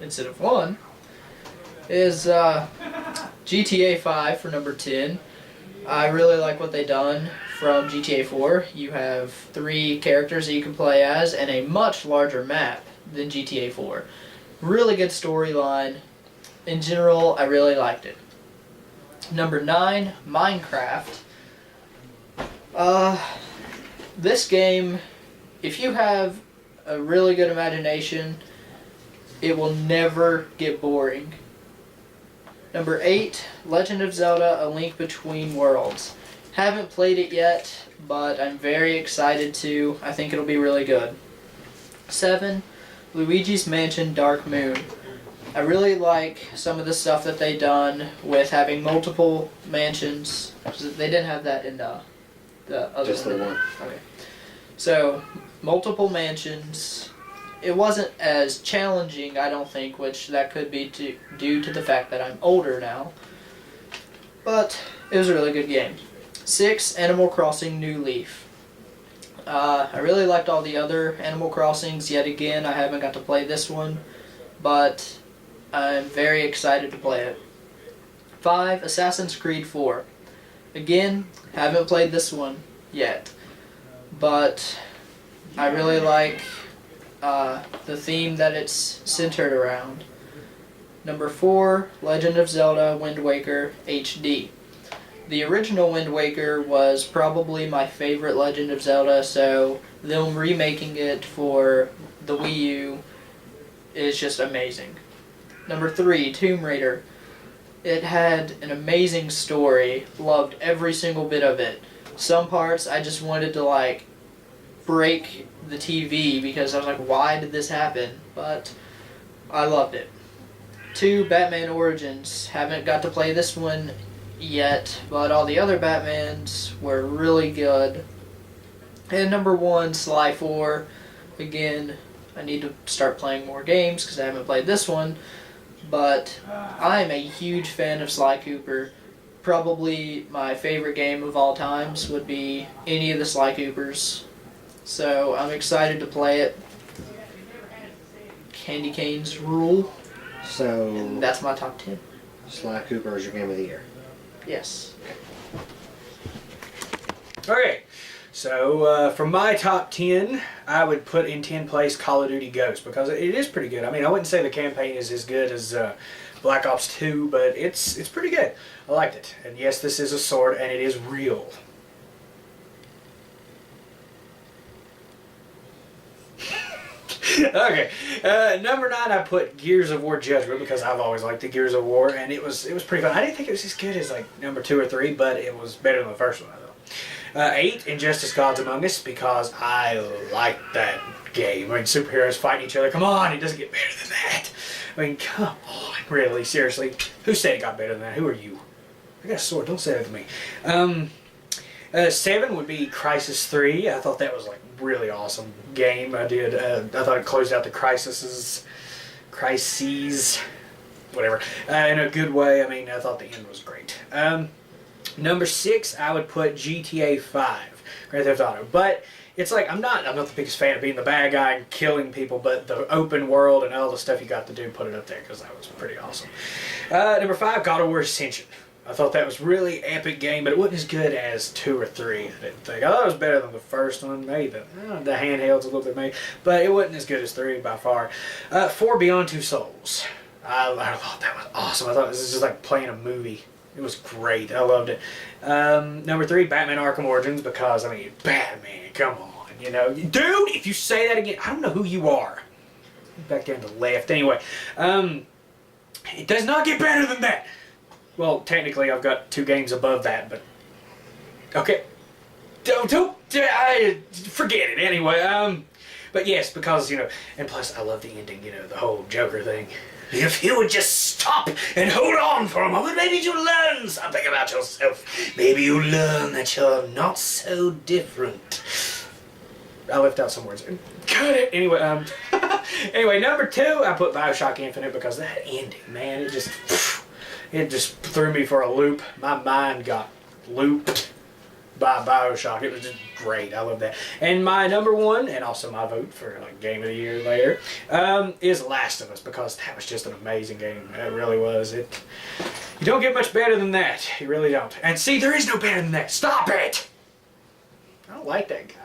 instead of 1, is GTA 5 for number 10. I really like what they done from GTA 4. You have 3 characters that you can play as and a much larger map than GTA 4. Really good storyline. In general, I really liked it. Number 9, Minecraft. This game, if you have a really good imagination, it will never get boring. Number 8, Legend of Zelda: A Link Between Worlds. Haven't played it yet, but I'm very excited to. I think it'll be really good. 7, Luigi's Mansion: Dark Moon. I really like some of the stuff that they done with having multiple mansions. They didn't have that in the other Just the one. Okay. So, multiple mansions. It wasn't as challenging, I don't think, which that could be due to the fact that I'm older now. But it was a really good game. 6, Animal Crossing: New Leaf. I really liked all the other Animal Crossings. Yet again, I haven't got to play this one, but I'm very excited to play it. 5, Assassin's Creed 4. Again, haven't played this one yet, but I really like the theme that it's centered around. Number 4, Legend of Zelda: Wind Waker HD. The original Wind Waker was probably my favorite Legend of Zelda, so them remaking it for the Wii U is just amazing. Number 3, Tomb Raider. It had an amazing story. Loved every single bit of it. Some parts I just wanted to like break the TV because I was like, why did this happen? But I loved it. 2, Batman Origins. Haven't got to play this one yet, but all the other Batmans were really good. And number 1, Sly 4. Again, I need to start playing more games because I haven't played this one. But I'm a huge fan of Sly Cooper. Probably my favorite game of all times would be any of the Sly Coopers. So I'm excited to play it. Candy canes rule. So, And that's my top 10. Sly Cooper is your game of the year. Yes. Okay, so from my top 10, I would put in 10th place Call of Duty Ghost because it is pretty good. I mean, I wouldn't say the campaign is as good as Black Ops 2, but it's pretty good. I liked it. And yes, this is a sword, and it is real. Okay, number 9, I put Gears of War Judgment because I've always liked the Gears of War, and it was pretty fun. I didn't think it was as good as like number 2 or 3, but it was better than the first one, though. 8, Injustice: Gods Among Us because I like that game. I mean, superheroes fighting each other. Come on, it doesn't get better than that. I mean, come on, really, seriously. Who said it got better than that? Who are you? I got a sword. Don't say that to me. 7 would be Crysis 3. I thought that was like really awesome game. I thought it closed out the crises, whatever, in a good way. I mean, I thought the end was great. Number 6, I would put GTA 5, Grand Theft Auto. But it's like I'm not the biggest fan of being the bad guy and killing people, but the open world and all the stuff you got to do, put it up there because that was pretty awesome. Number 5, God of War Ascension. I thought that was really epic game, but it wasn't as good as 2 or 3. I didn't think. I thought it was better than the first one, maybe the handheld's a little bit maybe, but it wasn't as good as 3 by far. 4, Beyond Two Souls. I thought that was awesome. I thought this was just like playing a movie. It was great. I loved it. Number 3, Batman Arkham Origins because, I mean, Batman, come on, you know. Dude, if you say that again, I don't know who you are. Back down to the left. Anyway, it does not get better than that. Well, technically, I've got 2 games above that, but okay. Don't forget it anyway. But yes, because, you know, and plus I love the ending, you know, the whole Joker thing. If you would just stop and hold on for a moment, maybe you'll learn something about yourself. Maybe you'll learn that you're not so different. I left out some words. Cut it. Anyway, anyway, number 2, I put BioShock Infinite because that ending, man, it just threw me for a loop. My mind got looped. by Bioshock. It was just great. I love that. And my number one, and also my vote for like Game of the Year later, is Last of Us, because that was just an amazing game. It really was. You don't get much better than that. You really don't. And see, there is no better than that. Stop it! I don't like that guy.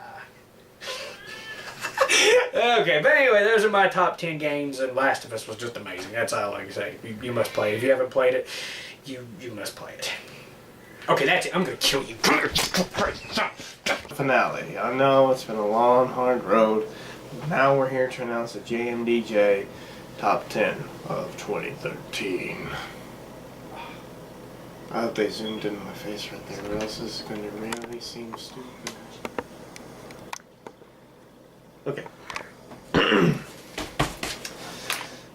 Okay, but anyway, those are my top 10 games, and Last of Us was just amazing. That's all I can say. You must play it. If you haven't played it, you must play it. Okay, that's it. I'm gonna kill you. Finale. I know it's been a long, hard road. Now we're here to announce the JMDJ Top 10 of 2013. I hope they zoomed in my face right there, or else this is going to really seem stupid. Okay.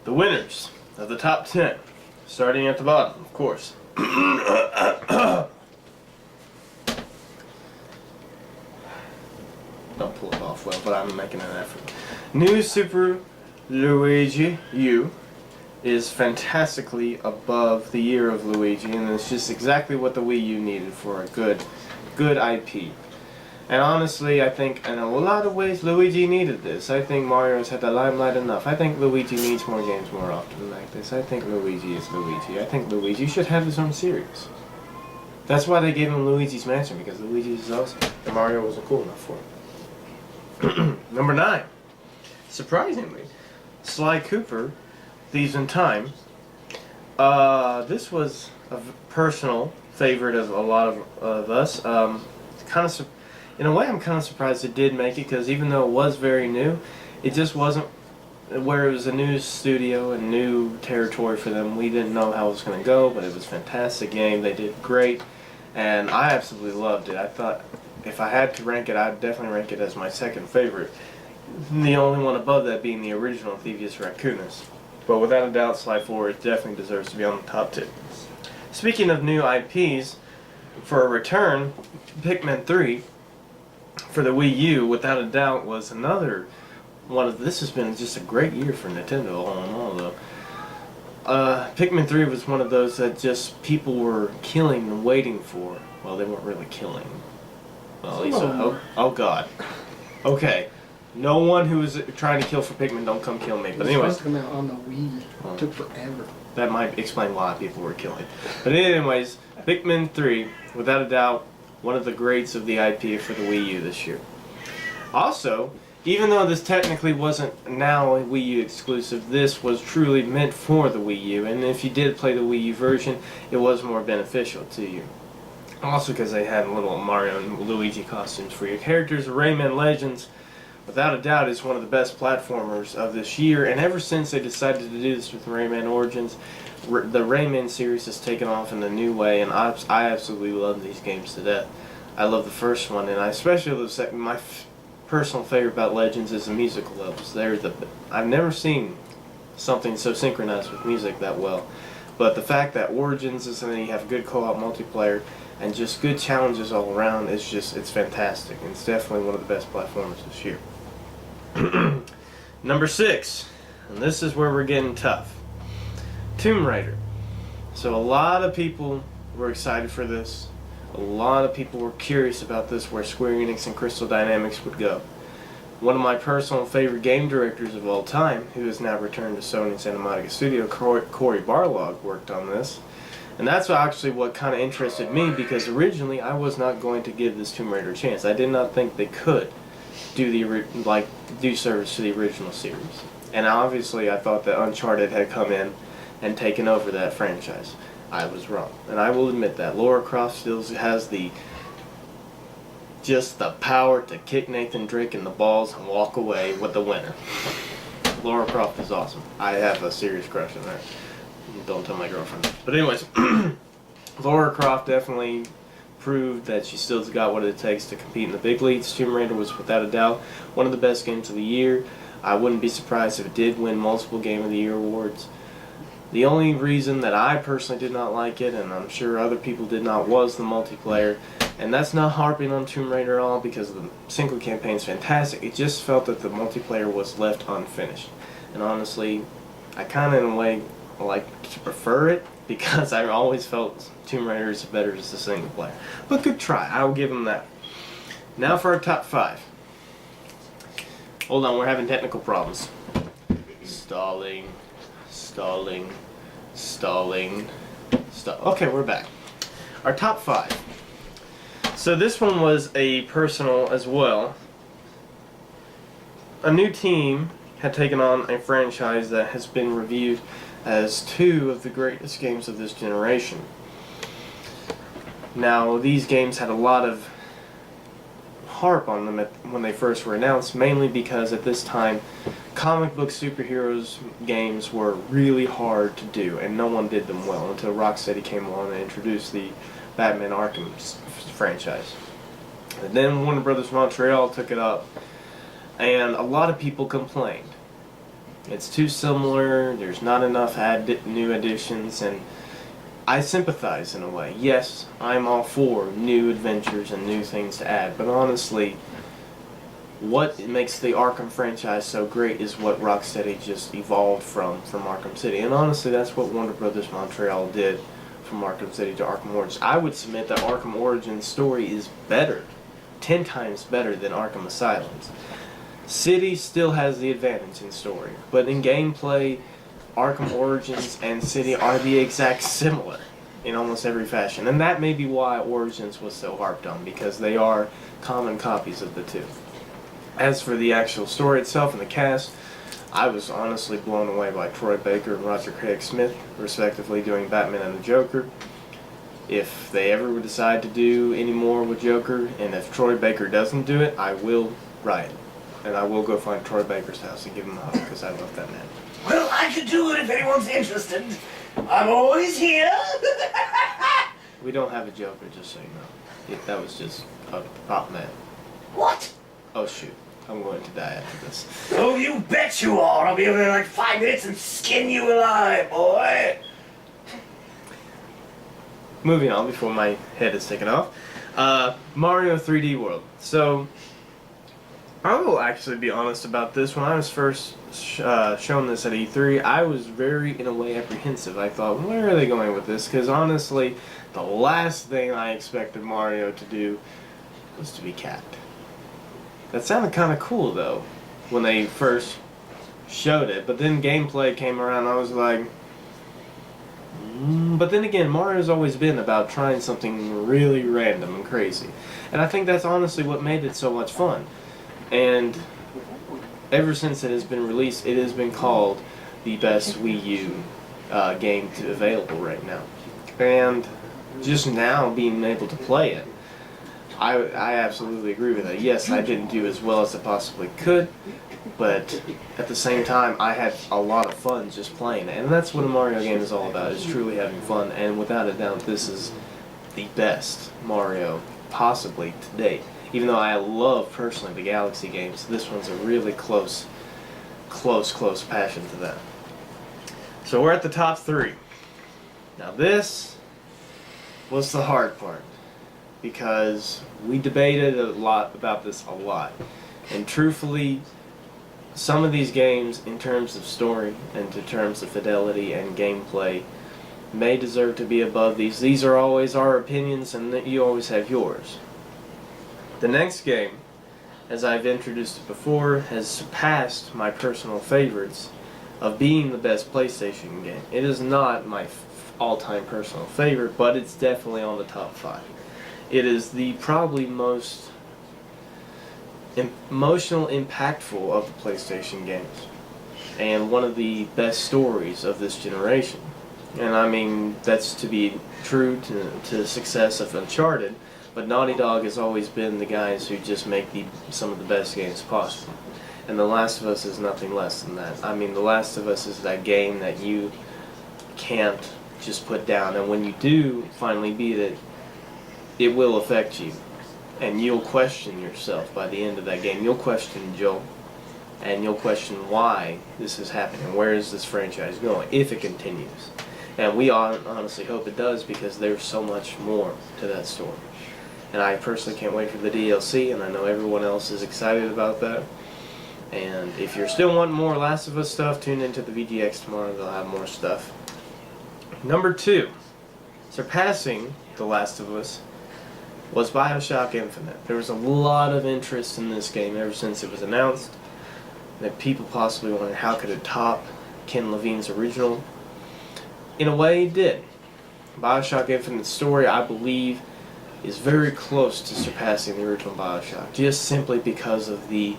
The winners of the top 10, starting at the bottom, of course. Don't pull it off well, but I'm making an effort. New Super Luigi U is fantastically above the year of Luigi, and it's just exactly what the Wii U needed for a good IP. And honestly, I think in a lot of ways Luigi needed this. I think Mario's had the limelight enough. I think Luigi needs more games more often like this. I think Luigi is Luigi. I think Luigi should have his own series. That's why they gave him Luigi's Mansion, because Luigi is awesome. And Mario wasn't cool enough for it. Number 9. Surprisingly, Sly Cooper, Thieves in Time. This was a personal favorite of a lot of us. In a way, I'm kind of surprised it did make it, because even though it was very new, it just wasn't where it was a new studio and new territory for them. We didn't know how it was going to go, but it was a fantastic game. They did great, and I absolutely loved it. I thought if I had to rank it, I'd definitely rank it as my second favorite. The only one above that being the original Thievius Raccoonus. But without a doubt, Sly 4 definitely deserves to be on the top 10. Speaking of new IPs, for a return, Pikmin 3 for the Wii U, without a doubt, was another one of. This has been just a great year for Nintendo, all in all, though. Pikmin 3 was one of those that just people were killing and waiting for. Well, they weren't really killing. Well, at least oh God. Okay. No one who is trying to kill for Pikmin, don't come kill me. But anyways, It was supposed to come out on the Wii. It took forever. that might explain why people were killing. But anyways, Pikmin 3, without a doubt, one of the greats of the IP for the Wii U this year. Also, even though this technically wasn't now a Wii U exclusive, this was truly meant for the Wii U, and if you did play the Wii U version, it was more beneficial to you. Also because they had little Mario and Luigi costumes for your characters. Rayman Legends, without a doubt, is one of the best platformers of this year, and ever since they decided to do this with Rayman Origins, the Rayman series has taken off in a new way, and I absolutely love these games to death. I love the first one, and I especially love the second. My personal favorite about Legends is the musical levels. I've never seen something so synchronized with music that well. But the fact that Origins is something you have good co-op multiplayer and just good challenges all around, it's fantastic. And it's definitely one of the best platformers this year. Number 6, and this is where we're getting tough. Tomb Raider. So a lot of people were excited for this. A lot of people were curious about this, where Square Enix and Crystal Dynamics would go. One of my personal favorite game directors of all time, who has now returned to Sony Santa Monica Studio, Cory Barlog, worked on this. And that's actually what kind of interested me, because originally I was not going to give this Tomb Raider a chance. I did not think they could do service to the original series. And obviously I thought that Uncharted had come in and taken over that franchise. I was wrong, and I will admit that. Lara Croft still has the power to kick Nathan Drake in the balls and walk away with the winner. Lara Croft is awesome. I have a serious crush on her. Don't tell my girlfriend. But anyways, Lara Croft definitely proved that she still's got what it takes to compete in the big leagues. Tomb Raider was without a doubt one of the best games of the year. I wouldn't be surprised if it did win multiple Game of the Year awards. The only reason that I personally did not like it, and I'm sure other people did not, was the multiplayer. And that's not harping on Tomb Raider at all, because the single campaign is fantastic. It just felt that the multiplayer was left unfinished. And honestly, I kind of in a way like to prefer it because I always felt Tomb Raider is better as a single player. But good try. I will give them that. Now for our top 5. Hold on, we're having technical problems. Stalling. Okay, we're back. Our top 5. So this one was a personal as well. A new team had taken on a franchise that has been reviewed as 2 of the greatest games of this generation. Now, these games had a lot of harp on them when they first were announced, mainly because at this time comic book superheroes games were really hard to do, and no one did them well until Rocksteady came along and introduced the Batman Arkham franchise. And then Warner Brothers Montreal took it up, and a lot of people complained. It's too similar, there's not enough new additions, and I sympathize in a way. Yes, I'm all for new adventures and new things to add, but honestly, what makes the Arkham franchise so great is what Rocksteady just evolved from Arkham City. And honestly, that's what Warner Brothers Montreal did from Arkham City to Arkham Origins. I would submit that Arkham Origins story is better, 10 times better than Arkham Asylum's. City still has the advantage in story, but in gameplay, Arkham Origins and City are the exact similar in almost every fashion. And that may be why Origins was so harped on, because they are common copies of the two. As for the actual story itself and the cast, I was honestly blown away by Troy Baker and Roger Craig Smith, respectively, doing Batman and the Joker. If they ever decide to do any more with Joker, and if Troy Baker doesn't do it, I will riot. And I will go find Troy Baker's house and give him a hug, because I love that man. Well, I could do it if anyone's interested. I'm always here. We don't have a Joker, just so you know. That was just a pop man. What? Oh shoot, I'm going to die after this. Oh, you bet you are. I'll be over there in like 5 minutes and skin you alive, boy. Moving on before my head is taken off. Mario 3D World. So, I will actually be honest about this. When I was first shown this at E3, I was very, in a way, apprehensive. I thought, where are they going with this? Because honestly, the last thing I expected Mario to do was to be capped. That sounded kind of cool, though, when they first showed it. But then gameplay came around, and I was like... But then again, Mario's always been about trying something really random and crazy. And I think that's honestly what made it so much fun. And ever since it has been released, it has been called the best Wii U game available right now. And just now being able to play it, I absolutely agree with that. Yes, I didn't do as well as I possibly could, but at the same time, I had a lot of fun just playing it. And that's what a Mario game is all about, is truly having fun. And without a doubt, this is the best Mario possibly to date. Even though I love, personally, the Galaxy games, this one's a really close passion to that. So we're at the top 3. Now this was the hard part, because we debated a lot about this a lot. And truthfully, some of these games, in terms of story and in terms of fidelity and gameplay, may deserve to be above these. These are always our opinions, and you always have yours. The next game, as I've introduced it before, has surpassed my personal favorites of being the best PlayStation game. It is not my all-time personal favorite, but it's definitely on the top 5. It is the probably most emotional, impactful of the PlayStation games, and one of the best stories of this generation. And I mean, that's to be true to the success of Uncharted, but Naughty Dog has always been the guys who just make some of the best games possible. And The Last of Us is nothing less than that. I mean, The Last of Us is that game that you can't just put down, and when you do finally beat it, it will affect you. And you'll question yourself by the end of that game. You'll question Joel, and you'll question why this is happening, where is this franchise going, if it continues. And we honestly hope it does, because there's so much more to that story. And I personally can't wait for the DLC, and I know everyone else is excited about that. And if you're still wanting more Last of Us stuff, tune into the VGX tomorrow. They'll have more stuff. Number 2, surpassing The Last of Us, was BioShock Infinite. There was a lot of interest in this game ever since it was announced. That people possibly wondered how could it top Ken Levine's original. In a way, it did. BioShock Infinite's story, I believe, is very close to surpassing the original BioShock, just simply because of the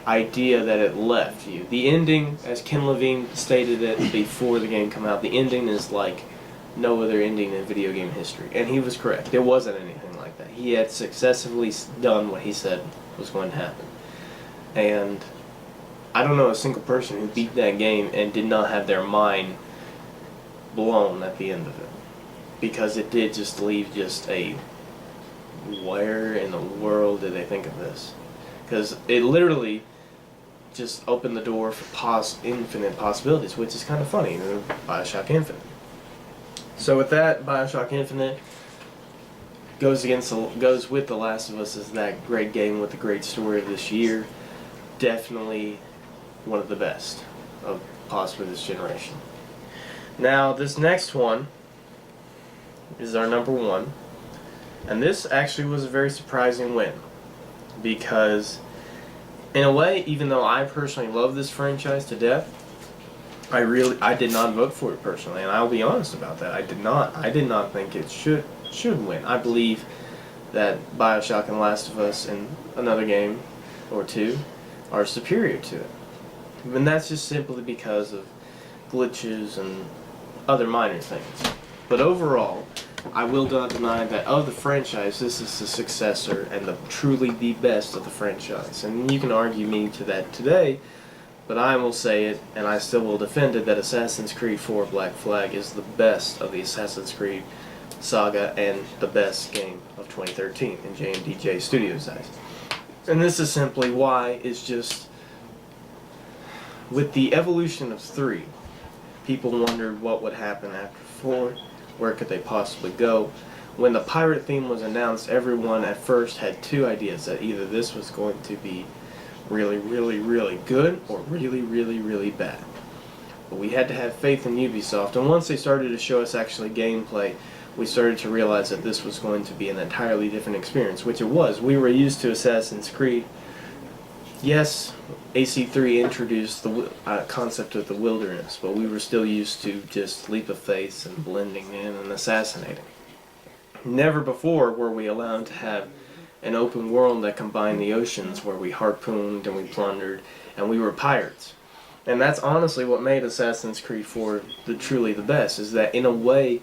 idea that it left you. The ending, as Ken Levine stated it before the game came out, the ending is like no other ending in video game history. And he was correct. There wasn't anything like that. He had successfully done what he said was going to happen. And I don't know a single person who beat that game and did not have their mind blown at the end of it. Because it did just leave just a, where in the world did they think of this? Because it literally just opened the door for infinite possibilities, which is kind of funny, BioShock Infinite. So with that, BioShock Infinite goes with The Last of Us as that great game with the great story of this year. Definitely one of the best of possibly this generation. Now, this next one is our number 1. And this actually was a very surprising win. Because, in a way, even though I personally love this franchise to death, I did not vote for it personally, and I'll be honest about that. I did not think it should win. I believe that BioShock and Last of Us and another game or two are superior to it. And that's just simply because of glitches and other minor things. But overall, I will not deny that of the franchise, this is the successor and truly the best of the franchise. And you can argue me to that today, but I will say it, and I still will defend it, that Assassin's Creed 4 Black Flag is the best of the Assassin's Creed saga and the best game of 2013 in Jmdjstudios' eyes. And this is simply why it's just, with the evolution of 3, people wondered what would happen after 4, where could they possibly go. When the pirate theme was announced, everyone at first had 2 ideas, that either this was going to be really, really, really good, or really, really, really bad. But we had to have faith in Ubisoft, and once they started to show us actually gameplay, we started to realize that this was going to be an entirely different experience, which it was. We were used to Assassin's Creed. Yes, AC3 introduced the concept of the wilderness, but we were still used to just leap of faith and blending in and assassinating. Never before were we allowed to have an open world that combined the oceans, where we harpooned and we plundered, and we were pirates. And that's honestly what made Assassin's Creed 4 truly the best, is that in a way,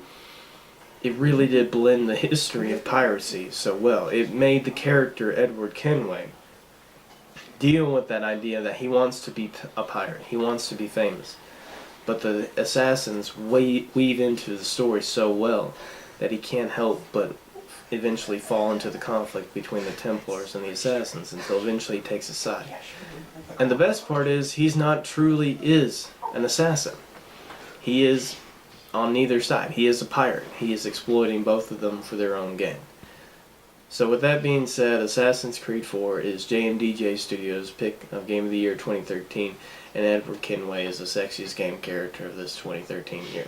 it really did blend the history of piracy so well. It made the character Edward Kenway deal with that idea that he wants to be a pirate, he wants to be famous. But the assassins weave into the story so well that he can't help but eventually fall into the conflict between the Templars and the assassins until eventually he takes a side. And the best part is, he's not truly is an assassin. He is on neither side. He is a pirate. He is exploiting both of them for their own gain. So with that being said, Assassin's Creed 4 is Jmdjstudios' pick of Game of the Year 2013, and Edward Kenway is the sexiest game character of this 2013 year.